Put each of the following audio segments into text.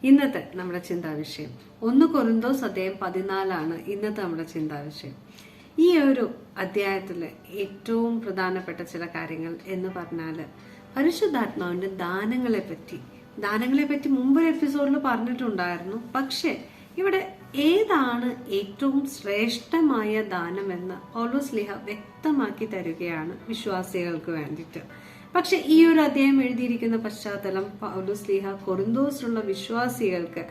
ഇന്നത്തെ നമ്മുടെ ചിന്താവിഷയം 1 കൊരിന്തോസ് അധ്യായം 14 ഇന്നത്തെ നമ്മുടെ ചിന്താവിഷയം. ഈ ഒരു അധ്യായത്തില് ഏറ്റവും പ്രധാനപ്പെട്ട ചില കാര്യങ്ങൾ എന്ന് പറഞ്ഞാല് പരിശുദ്ധാത്മാവിന്റെ ദാനങ്ങളെ പറ്റി മുമ്പൊരു എപ്പിസോഡിൽ പറഞ്ഞിട്ടുണ്ടായിരുന്നു. പക്ഷെ ഇവിടെ ഏതാണ് ഏറ്റവും ശ്രേഷ്ഠമായ ദാനമെന്ന് പൗലോസ്ലീഹ വ്യക്തമാക്കി തരികയാണ് വിശ്വാസികൾക്ക് വേണ്ടിയിട്ട്. പക്ഷെ ഈ ഒരു അധ്യായം എഴുതിയിരിക്കുന്ന പശ്ചാത്തലം പൗലോസ്ലീഹ കൊരിന്തോസിലുള്ള വിശ്വാസികൾക്ക്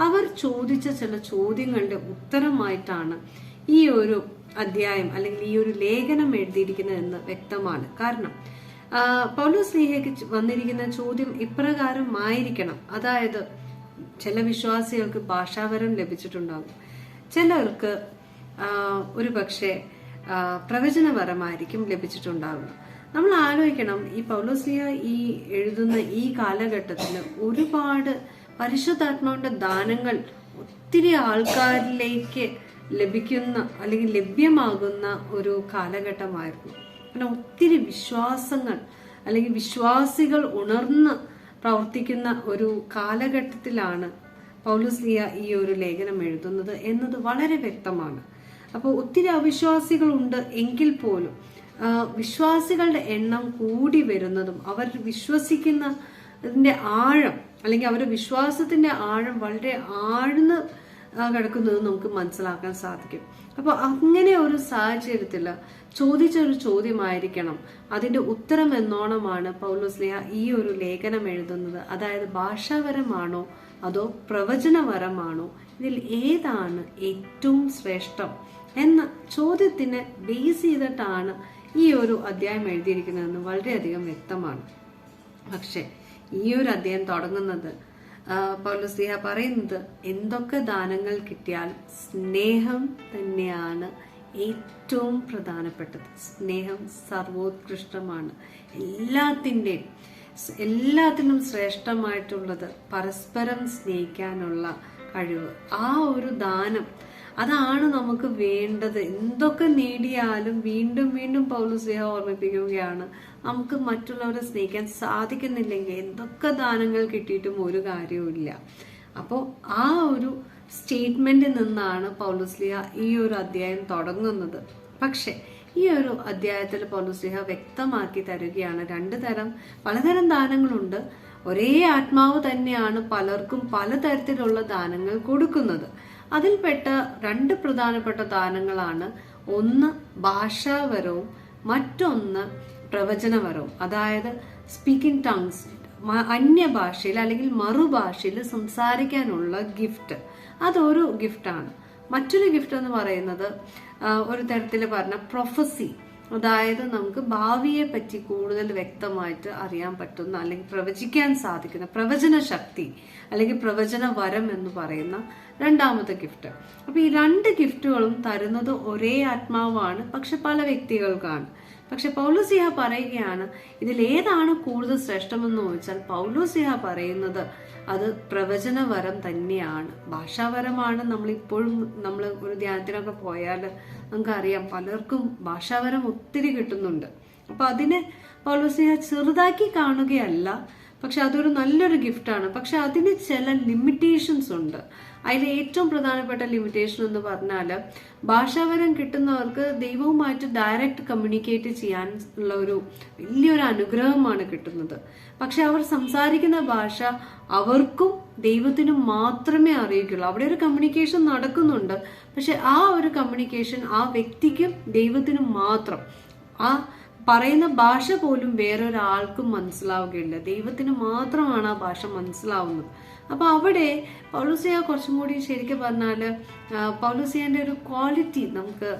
അവർ ചോദിച്ച ചില ചോദ്യങ്ങളുടെ ഉത്തരമായിട്ടാണ് ഈ ഒരു അധ്യായം അല്ലെങ്കിൽ ഈ ഒരു ലേഖനം എഴുതിയിരിക്കുന്നതെന്ന് വ്യക്തമാണ്. കാരണം പൗലോസ്ലീഹയ്ക്ക് വന്നിരിക്കുന്ന ചോദ്യം ഇപ്രകാരമായിരിക്കണം. അതായത് ചില വിശ്വാസികൾക്ക് ഭാഷാവരം ലഭിച്ചിട്ടുണ്ടാകും, ചിലർക്ക് ഒരു പക്ഷേ പ്രവചനപരമായിരിക്കും ലഭിച്ചിട്ടുണ്ടാകുക. നമ്മൾ ആലോചിക്കണം, ഈ പൗലോസ്ലീഹ ഈ എഴുതുന്ന ഈ കാലഘട്ടത്തിൽ ഒരുപാട് പരിശുദ്ധാത്മാവിന്റെ ദാനങ്ങൾ ഒത്തിരി ആൾക്കാരിലേക്ക് ലഭിക്കുന്ന അല്ലെങ്കിൽ ലഭ്യമാകുന്ന ഒരു കാലഘട്ടമായിരുന്നു. കാരണം ഒത്തിരി വിശ്വാസങ്ങൾ അല്ലെങ്കിൽ വിശ്വാസികൾ ഉണർന്ന് പ്രവർത്തിക്കുന്ന ഒരു കാലഘട്ടത്തിലാണ് പൗലോസ്ലീഹ ഈ ഒരു ലേഖനം എഴുതുന്നത് എന്നത് വളരെ വ്യക്തമാണ്. അപ്പോൾ ഒത്തിരി അവിശ്വാസികളുണ്ട് എങ്കിൽ പോലും വിശ്വാസികളുടെ എണ്ണം കൂടി വരുന്നതും അവർ വിശ്വസിക്കുന്നതിന്റെ ആഴം അല്ലെങ്കിൽ അവരുടെ വിശ്വാസത്തിന്റെ ആഴം വളരെ ആഴ്ന്ന് കിടക്കുന്നത് നമുക്ക് മനസ്സിലാക്കാൻ സാധിക്കും. അപ്പൊ അങ്ങനെ ഒരു സാഹചര്യത്തിൽ ചോദിച്ച ഒരു ചോദ്യമായിരിക്കണം അതിന്റെ ഉത്തരം എന്നോണമാണ് പൗലോസ്ലീഹ ഈ ഒരു ലേഖനം എഴുതുന്നത്. അതായത് ഭാഷാവരമാണോ അതോ പ്രവചനവരമാണോ, ഇതിൽ ഏതാണ് ഏറ്റവും ശ്രേഷ്ഠം എന്ന ചോദ്യത്തിനെ ബേസ് ചെയ്തിട്ടാണ് ഈ ഒരു അധ്യായം എഴുതിയിരിക്കുന്നതെന്ന് വളരെയധികം വ്യക്തമാണ്. പക്ഷെ ഈ ഒരു അധ്യായം തുടങ്ങുന്നത് പൗലോസ്ലീഹ പറയുന്നത് എന്തൊക്കെ ദാനങ്ങൾ കിട്ടിയാൽ സ്നേഹം തന്നെയാണ് ഏറ്റവും പ്രധാനപ്പെട്ടത്. സ്നേഹം സർവോത്കൃഷ്ടമാണ്. എല്ലാത്തിനും ശ്രേഷ്ഠമായിട്ടുള്ളത് പരസ്പരം സ്നേഹിക്കാനുള്ള കഴിവ്. ആ ഒരു ദാനം അതാണ് നമുക്ക് വേണ്ടത്. എന്തൊക്കെ നേടിയാലും വീണ്ടും വീണ്ടും പൗലോസ്ലീഹ ഓർമ്മിപ്പിക്കുകയാണ്, നമുക്ക് മറ്റുള്ളവരെ സ്നേഹിക്കാൻ സാധിക്കുന്നില്ലെങ്കിൽ എന്തൊക്കെ ദാനങ്ങൾ കിട്ടിയിട്ടും ഒരു കാര്യവുമില്ല. അപ്പോൾ ആ ഒരു സ്റ്റേറ്റ്മെന്റിൽ നിന്നാണ് പൗലോസ്ലീഹ ഈ ഒരു അധ്യായം തുടങ്ങുന്നത്. പക്ഷെ ഈ ഒരു അധ്യായത്തിൽ പൗലോസ്ലീഹ വ്യക്തമാക്കി തരികയാണ് പലതരം ദാനങ്ങളുണ്ട്. ഒരേ ആത്മാവ് തന്നെയാണ് പലർക്കും പലതരത്തിലുള്ള ദാനങ്ങൾ കൊടുക്കുന്നത്. അതിൽപ്പെട്ട 2 പ്രധാനപ്പെട്ട ദാനങ്ങളാണ്, ഒന്ന് ഭാഷാവരവും മറ്റൊന്ന് പ്രവചനവരവും. അതായത് സ്പീക്കിംഗ് ടങ്സ്, അന്യഭാഷയിൽ അല്ലെങ്കിൽ മറുഭാഷയിൽ സംസാരിക്കാനുള്ള ഗിഫ്റ്റ്, അതൊരു ഗിഫ്റ്റാണ്. മറ്റൊരു ഗിഫ്റ്റ് എന്ന് പറയുന്നത് ഒരു തരത്തിൽ പറഞ്ഞ പ്രൊഫസി, അതായത് നമുക്ക് ഭാവിയെ പറ്റി കൂടുതൽ വ്യക്തമായിട്ട് അറിയാൻ പറ്റുന്ന അല്ലെങ്കിൽ പ്രവചിക്കാൻ സാധിക്കുന്ന പ്രവചന ശക്തി അല്ലെങ്കിൽ പ്രവചന വരം എന്ന് പറയുന്ന രണ്ടാമത്തെ ഗിഫ്റ്റ്. അപ്പൊ ഈ 2 ഗിഫ്റ്റുകളും തരുന്നത് ഒരേ ആത്മാവാണ്, പക്ഷെ പല വ്യക്തികൾക്കാണ്. പക്ഷെ പൗലോസ്ലീഹ പറയുകയാണ് ഇതിൽ ഏതാണ് കൂടുതൽ ശ്രേഷ്ഠമെന്ന് ചോദിച്ചാൽ പൗലോസ്ലീഹ പറയുന്നത് അത് പ്രവചനവരം തന്നെയാണ്. ഭാഷാവരമാണ്. നമ്മൾ ഒരു ധ്യാനത്തിനൊക്കെ പോയാൽ നമുക്കറിയാം പലർക്കും ഭാഷാവരം ഒത്തിരി കിട്ടുന്നുണ്ട്. അപ്പൊ അതിനെ പൗലോസ്ലീഹ ചെറുതാക്കി കാണുകയല്ല, പക്ഷെ അതൊരു നല്ലൊരു ഗിഫ്റ്റാണ്. പക്ഷെ അതിന് ചില ലിമിറ്റേഷൻസ് ഉണ്ട്. അതിൽ ഏറ്റവും പ്രധാനപ്പെട്ട ലിമിറ്റേഷൻ എന്ന് പറഞ്ഞാല് ഭാഷാവരം കിട്ടുന്നവർക്ക് ദൈവവുമായിട്ട് ഡയറക്റ്റ് കമ്മ്യൂണിക്കേറ്റ് ചെയ്യാൻ ഉള്ള ഒരു വലിയൊരു അനുഗ്രഹമാണ് കിട്ടുന്നത്. പക്ഷെ അവർ സംസാരിക്കുന്ന ഭാഷ അവർക്കും ദൈവത്തിനും മാത്രമേ അറിയിക്കുള്ളൂ. അവിടെ ഒരു കമ്മ്യൂണിക്കേഷൻ നടക്കുന്നുണ്ട്, പക്ഷെ ആ ഒരു കമ്മ്യൂണിക്കേഷൻ ആ വ്യക്തിക്കും ദൈവത്തിനും മാത്രം. ആ പറയുന്ന ഭാഷ പോലും വേറൊരാൾക്കും മനസ്സിലാവുകയില്ല, ദൈവത്തിന് മാത്രമാണ് ആ ഭാഷ മനസ്സിലാവുന്നത്. അപ്പൊ അവിടെ പൗലോസ്ലീഹ കുറച്ചും കൂടി ശരിക്കും പറഞ്ഞാല് പൗലോസ്ലീഹന്റെ ഒരു ക്വാളിറ്റി, നമുക്ക്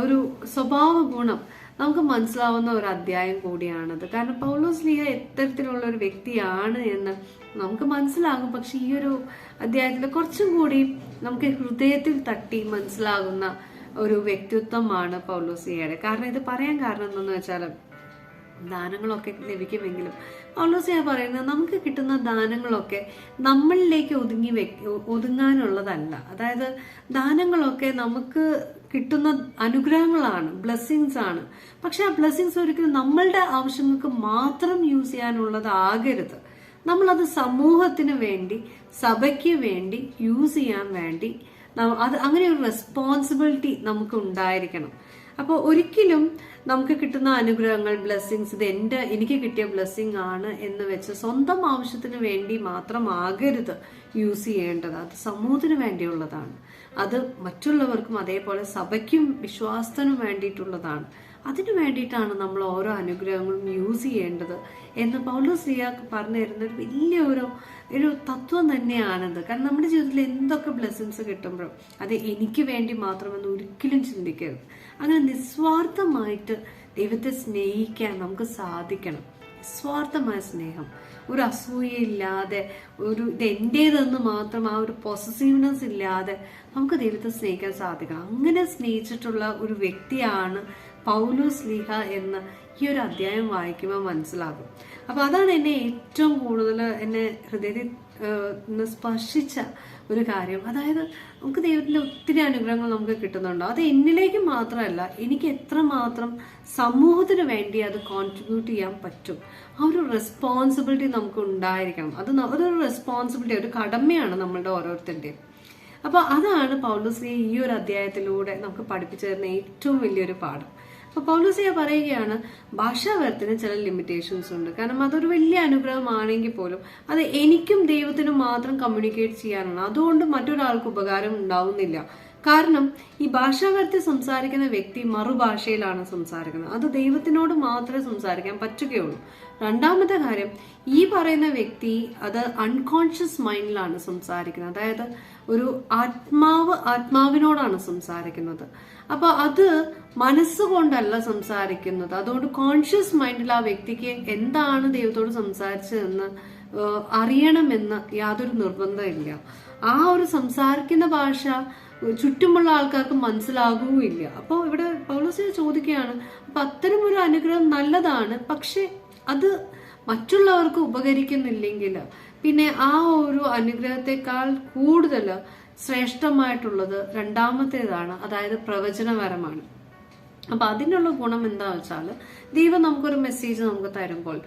ഒരു സ്വഭാവ ഗുണം നമുക്ക് മനസ്സിലാവുന്ന ഒരു അധ്യായം കൂടിയാണത്. കാരണം പൗലോസ്ലീഹ എത്തരത്തിലുള്ള ഒരു വ്യക്തിയാണ് എന്ന് നമുക്ക് മനസ്സിലാകും. പക്ഷെ ഈ ഒരു അധ്യായത്തിൽ കുറച്ചും കൂടി നമുക്ക് ഹൃദയത്തിൽ തട്ടി മനസ്സിലാകുന്ന ഒരു വ്യക്തിത്വമാണ് പൗലോസ്ലീഹയുടെ. കാരണം ഇത് പറയാൻ കാരണം എന്താണെന്ന് വെച്ചാൽ ദാനങ്ങളൊക്കെ ലഭിക്കുമെങ്കിലും പൗലോസ്ലീഹ പറയുന്നത് നമുക്ക് കിട്ടുന്ന ദാനങ്ങളൊക്കെ നമ്മളിലേക്ക് ഒതുങ്ങാനുള്ളതല്ല. അതായത് ദാനങ്ങളൊക്കെ നമുക്ക് കിട്ടുന്ന അനുഗ്രഹങ്ങളാണ്, ബ്ലെസ്സിങ്സ് ആണ്. പക്ഷെ ആ ബ്ലെസ്സിങ്സ് ഒരിക്കലും നമ്മളുടെ ആവശ്യങ്ങൾക്ക് മാത്രം യൂസ് ചെയ്യാനുള്ളതാകരുത്. നമ്മളത് സമൂഹത്തിന് വേണ്ടി, സഭയ്ക്ക് വേണ്ടി യൂസ് ചെയ്യാൻ വേണ്ടി അത് അങ്ങനെ ഒരു റെസ്പോൺസിബിലിറ്റി നമുക്ക് ഉണ്ടായിരിക്കണം. അപ്പോൾ ഒരിക്കലും നമുക്ക് കിട്ടുന്ന അനുഗ്രഹങ്ങൾ, ബ്ലെസ്സിങ്സ്, ഇത് എനിക്ക് കിട്ടിയ ബ്ലെസ്സിങ് ആണ് എന്ന് വെച്ച് സ്വന്തം ആവശ്യത്തിന് വേണ്ടി മാത്രമാകരുത് യൂസ് ചെയ്യേണ്ടത്. അത് സമൂഹത്തിന് വേണ്ടിയുള്ളതാണ്. അത് മറ്റുള്ളവർക്കും അതേപോലെ സഭയ്ക്കും വിശ്വാസത്തിനും വേണ്ടിയിട്ടുള്ളതാണ്. അതിനു വേണ്ടിയിട്ടാണ് നമ്മൾ ഓരോ അനുഗ്രഹങ്ങളും യൂസ് ചെയ്യേണ്ടത് എന്ന് പൗലോസ്ലീഹ പറഞ്ഞു തരുന്ന ഒരു വലിയ ഒരു തത്വം തന്നെയാണത്. കാരണം നമ്മുടെ ജീവിതത്തിൽ എന്തൊക്കെ ബ്ലെസ്സിങ്സ് കിട്ടുമ്പോഴും അത് എനിക്ക് വേണ്ടി മാത്രമെന്ന് ഒരിക്കലും ചിന്തിക്കരുത്. അങ്ങനെ നിസ്വാർത്ഥമായിട്ട് ദൈവത്തെ സ്നേഹിക്കാൻ നമുക്ക് സാധിക്കണം. നിസ്വാർത്ഥമായ സ്നേഹം, ഒരു അസൂയയില്ലാതെ, ഇത് എന്റേതെന്ന് മാത്രം ആ ഒരു പൊസസീവ്നെസ് ഇല്ലാതെ നമുക്ക് ദൈവത്തെ സ്നേഹിക്കാൻ സാധിക്കണം. അങ്ങനെ സ്നേഹിച്ചിട്ടുള്ള ഒരു വ്യക്തിയാണ് പൗലോസ്ലീഹ എന്ന് ഈ ഒരു അധ്യായം വായിക്കുമ്പോൾ മനസ്സിലാകും. അപ്പൊ അതാണ് എന്നെ ഏറ്റവും കൂടുതൽ എന്നെ ഹൃദയത്തിൽ സ്പർശിച്ച ഒരു കാര്യം. അതായത് നമുക്ക് ദൈവത്തിന്റെ ഒത്തിരി അനുഗ്രഹങ്ങൾ നമുക്ക് കിട്ടുന്നുണ്ടോ, അത് എന്നിലേക്ക് മാത്രമല്ല, എനിക്ക് എത്രമാത്രം സമൂഹത്തിന് വേണ്ടി അത് കോൺട്രിബ്യൂട്ട് ചെയ്യാൻ പറ്റും, ആ ഒരു റെസ്പോൺസിബിലിറ്റി നമുക്ക് ഉണ്ടായിരിക്കണം. അതൊരു റെസ്പോൺസിബിലിറ്റി, ഒരു കടമയാണ് നമ്മളുടെ ഓരോരുത്തരുടെയും. അപ്പൊ അതാണ് പൗലോസ്ലീഹ ഈ ഒരു അധ്യായത്തിലൂടെ നമുക്ക് പഠിപ്പിച്ചു തരുന്ന ഏറ്റവും വലിയൊരു പാഠം. അപ്പൊ പൗലോസ്ലീഹ പറയുകയാണ്, ഭാഷാവരത്തിന് ചില ലിമിറ്റേഷൻസ് ഉണ്ട്. കാരണം അതൊരു വലിയ അനുഗ്രഹമാണെങ്കിൽ പോലും അത് എനിക്കും ദൈവത്തിനും മാത്രം കമ്മ്യൂണിക്കേറ്റ് ചെയ്യാനാണ്. അതുകൊണ്ട് മറ്റൊരാൾക്ക് ഉപകാരം ഉണ്ടാവുന്നില്ല. കാരണം ഈ ഭാഷാവരത്തിൽ സംസാരിക്കുന്ന വ്യക്തി മറുഭാഷയിലാണ് സംസാരിക്കുന്നത്. അത് ദൈവത്തിനോട് മാത്രമേ സംസാരിക്കാൻ പറ്റുകയുള്ളൂ. രണ്ടാമത്തെ കാര്യം, ഈ പറയുന്ന വ്യക്തി അത് അൺകോൺഷ്യസ് മൈൻഡിലാണ് സംസാരിക്കുന്നത്. അതായത് ഒരു ആത്മാവിനോടാണ് സംസാരിക്കുന്നത്. അപ്പൊ അത് മനസ്സുകൊണ്ടല്ല സംസാരിക്കുന്നത്. അതുകൊണ്ട് കോൺഷ്യസ് മൈൻഡിൽ ആ വ്യക്തിക്ക് എന്താണ് ദൈവത്തോട് സംസാരിച്ചതെന്ന് അറിയണമെന്ന് യാതൊരു നിർബന്ധമില്ല. ആ ഒരു സംസാരിക്കുന്ന ഭാഷ ചുറ്റുമുള്ള ആൾക്കാർക്ക് മനസ്സിലാകുകയില്ല. അപ്പോൾ ഇവിടെ പൗലോസ്ലീഹ ചോദിക്കുകയാണ്, അപ്പൊ അത്തരം ഒരു അനുഗ്രഹം നല്ലതാണ്, പക്ഷെ അത് മറ്റുള്ളവർക്ക് ഉപകരിക്കുന്നില്ലെങ്കിൽ പിന്നെ ആ ഒരു അനുഗ്രഹത്തെക്കാൾ കൂടുതൽ ശ്രേഷ്ഠമായിട്ടുള്ളത് രണ്ടാമത്തേതാണ്, അതായത് പ്രവചനപരമാണ്. അപ്പൊ അതിനുള്ള ഗുണം എന്താ വെച്ചാൽ, ദൈവം നമുക്കൊരു മെസ്സേജ് നമുക്ക് തരുമ്പോൾ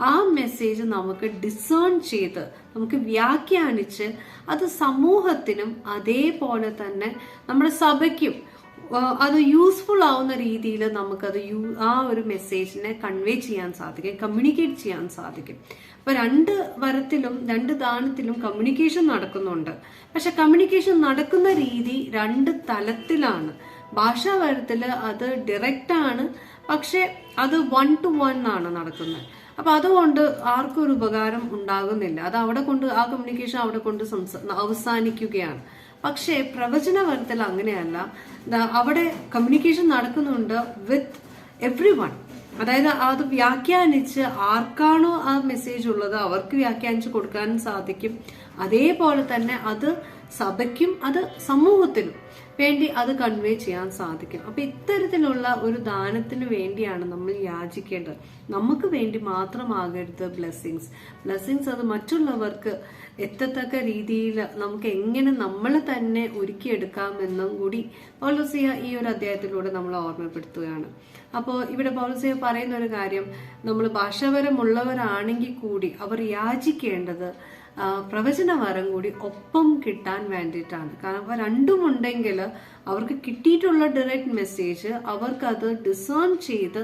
ആ മെസ്സേജ് നമുക്ക് ഡിസേൺ ചെയ്ത്, നമുക്ക് വ്യാഖ്യാനിച്ച് അത് സമൂഹത്തിനും അതേപോലെ തന്നെ നമ്മുടെ സഭയ്ക്കും അത് യൂസ്ഫുൾ ആവുന്ന രീതിയിൽ നമുക്കത് ആ ഒരു മെസ്സേജിനെ കൺവേ ചെയ്യാൻ സാധിക്കും, കമ്മ്യൂണിക്കേറ്റ് ചെയ്യാൻ സാധിക്കും. അപ്പൊ രണ്ട് ദാനത്തിലും കമ്മ്യൂണിക്കേഷൻ നടക്കുന്നുണ്ട്. പക്ഷെ കമ്മ്യൂണിക്കേഷൻ നടക്കുന്ന രീതി രണ്ട് തലത്തിലാണ്. ഭാഷാവരത്തില് അത് ഡയറക്റ്റ് ആണ്, പക്ഷെ അത് 1 to 1 ആണ് നടക്കുന്നത്. അപ്പൊ അതുകൊണ്ട് ആർക്കും ഒരു ഉപകാരം ഉണ്ടാകുന്നില്ല. അത് ആ കമ്മ്യൂണിക്കേഷൻ അവിടെ കൊണ്ട് അവസാനിക്കുകയാണ്. പക്ഷേ പ്രവചനപരത്തിൽ അങ്ങനെയല്ല. അവിടെ കമ്മ്യൂണിക്കേഷൻ നടക്കുന്നുണ്ട് വിത്ത് എവ്രി വൺ. അതായത് അത് വ്യാഖ്യാനിച്ച് ആർക്കാണോ ആ മെസ്സേജ് ഉള്ളത് അവർക്ക് വ്യാഖ്യാനിച്ച് കൊടുക്കാനും സാധിക്കും. അതേപോലെ തന്നെ അത് സഭയ്ക്കും അത് സമൂഹത്തിനും വേണ്ടി അത് കൺവേ ചെയ്യാൻ സാധിക്കും. അപ്പൊ ഇത്തരത്തിലുള്ള ഒരു ദാനത്തിന് വേണ്ടിയാണ് നമ്മൾ യാചിക്കേണ്ടത്. നമുക്ക് വേണ്ടി മാത്രമാകരുത് ബ്ലെസ്സിങ്സ് അത് മറ്റുള്ളവർക്ക് എത്തത്തക്ക രീതിയിൽ നമുക്ക് എങ്ങനെ നമ്മളെ തന്നെ ഒരുക്കിയെടുക്കാമെന്നും കൂടി പൗലോസ്ലീഹ ഈ ഒരു അധ്യായത്തിലൂടെ നമ്മൾ ഓർമ്മപ്പെടുത്തുകയാണ്. അപ്പോൾ ഇവിടെ പൗലോസ്ലീഹ പറയുന്ന ഒരു കാര്യം, നമ്മൾ ഭാഷാപരമുള്ളവരാണെങ്കിൽ കൂടി അവർ യാചിക്കേണ്ടത് പ്രവചനവരം കൂടി ഒപ്പം കിട്ടാൻ വേണ്ടിയിട്ടാണ്. കാരണം അപ്പൊ രണ്ടും ഉണ്ടെങ്കിൽ അവർക്ക് കിട്ടിയിട്ടുള്ള ഡയറക്റ്റ് മെസ്സേജ് അവർക്ക് അത് ഡിസേൺ ചെയ്ത്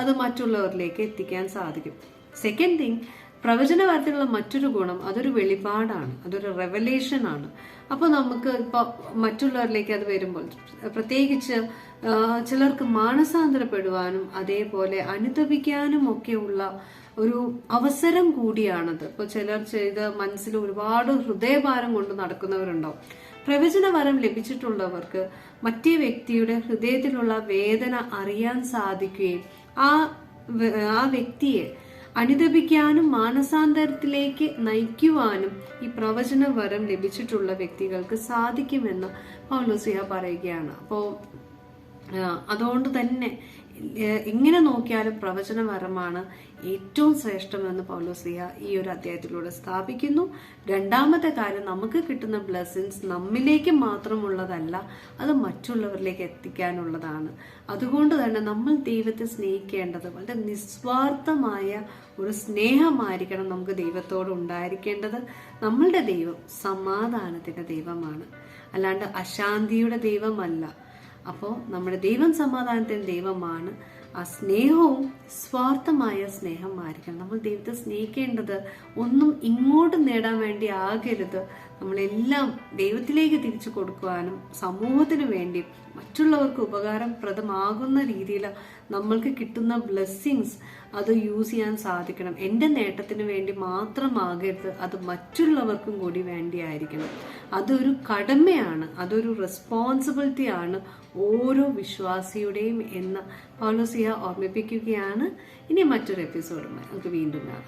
അത് മറ്റുള്ളവരിലേക്ക് എത്തിക്കാൻ സാധിക്കും. സെക്കൻഡ് തിങ്, പ്രവചനപരത്തിലുള്ള മറ്റൊരു ഗുണം, അതൊരു വെളിപാടാണ്, അതൊരു റെവലേഷൻ ആണ്. അപ്പൊ നമുക്ക് ഇപ്പൊ മറ്റുള്ളവരിലേക്ക് അത് വരുമ്പോൾ, പ്രത്യേകിച്ച് ചിലർക്ക് മാനസാന്തരപ്പെടുവാനും അതേപോലെ അനുതപിക്കാനും ഒക്കെയുള്ള ഒരു അവസരം കൂടിയാണത്. ഇപ്പൊ ചിലർ ചെയ്ത് മനസ്സിൽ ഒരുപാട് ഹൃദയഭാരം കൊണ്ട് നടക്കുന്നവരുണ്ടാവും. പ്രവചനവരം ലഭിച്ചിട്ടുള്ളവർക്ക് മറ്റേ വ്യക്തിയുടെ ഹൃദയത്തിലുള്ള വേദന അറിയാൻ സാധിക്കുകയും ആ വ്യക്തിയെ അനുതപിക്കാനും മാനസാന്തരത്തിലേക്ക് നയിക്കുവാനും ഈ പ്രവചനവരം ലഭിച്ചിട്ടുള്ള വ്യക്തികൾക്ക് സാധിക്കുമെന്ന് പൗലോസ്ലീഹ പറയുകയാണ്. അപ്പോ അതുകൊണ്ട് തന്നെ എങ്ങനെ നോക്കിയാലും പ്രവചനപരമാണ് ഏറ്റവും ശ്രേഷ്ഠമെന്ന് പൗലോസ്ലീഹ ഈ ഒരു അധ്യായത്തിലൂടെ സ്ഥാപിക്കുന്നു. രണ്ടാമത്തെ കാര്യം, നമുക്ക് കിട്ടുന്ന ബ്ലെസ്സിങ്സ് നമ്മിലേക്ക് മാത്രമുള്ളതല്ല, അത് മറ്റുള്ളവരിലേക്ക് എത്തിക്കാനുള്ളതാണ്. അതുകൊണ്ട് തന്നെ നമ്മൾ ദൈവത്തെ സ്നേഹിക്കേണ്ടത് വളരെ നിസ്വാർത്ഥമായ ഒരു സ്നേഹമായിരിക്കണം നമുക്ക് ദൈവത്തോട് ഉണ്ടായിരിക്കേണ്ടത്. നമ്മളുടെ ദൈവം സമാധാനത്തിന്റെ ദൈവമാണ്, അല്ലാണ്ട് അശാന്തിയുടെ ദൈവമല്ല. അപ്പോൾ നമ്മുടെ ദൈവം സമാധാനത്തിന്റെ ദൈവമാണ്. ആ സ്നേഹവും സ്വാർത്ഥമായ സ്നേഹമായിരിക്കണം. നമ്മൾ ദൈവത്തെ സ്നേഹിക്കേണ്ടത് ഒന്നും ഇങ്ങോട്ട് നേടാൻ വേണ്ടി ആകരുത്. നമ്മളെല്ലാം ദൈവത്തിലേക്ക് തിരിച്ചു കൊടുക്കുവാനും സമൂഹത്തിന് വേണ്ടി മറ്റുള്ളവർക്ക് ഉപകാരപ്രദമാകുന്ന രീതിയിൽ നമ്മൾക്ക് കിട്ടുന്ന ബ്ലെസ്സിങ്സ് അത് യൂസ് ചെയ്യാൻ സാധിക്കണം. എൻ്റെ നേട്ടത്തിന് വേണ്ടി മാത്രമാകരുത്, അത് മറ്റുള്ളവർക്കും കൂടി വേണ്ടിയായിരിക്കണം. അതൊരു കടമയാണ്, അതൊരു റെസ്പോൺസിബിലിറ്റി ആണ് ഓരോ വിശ്വാസിയുടെയും എന്ന് പൗലോസ്ലീഹ ഓർമ്മിപ്പിക്കുകയാണ്. ഇനി മറ്റൊരു എപ്പിസോഡുമായി നമുക്ക് വീണ്ടും കാണാം.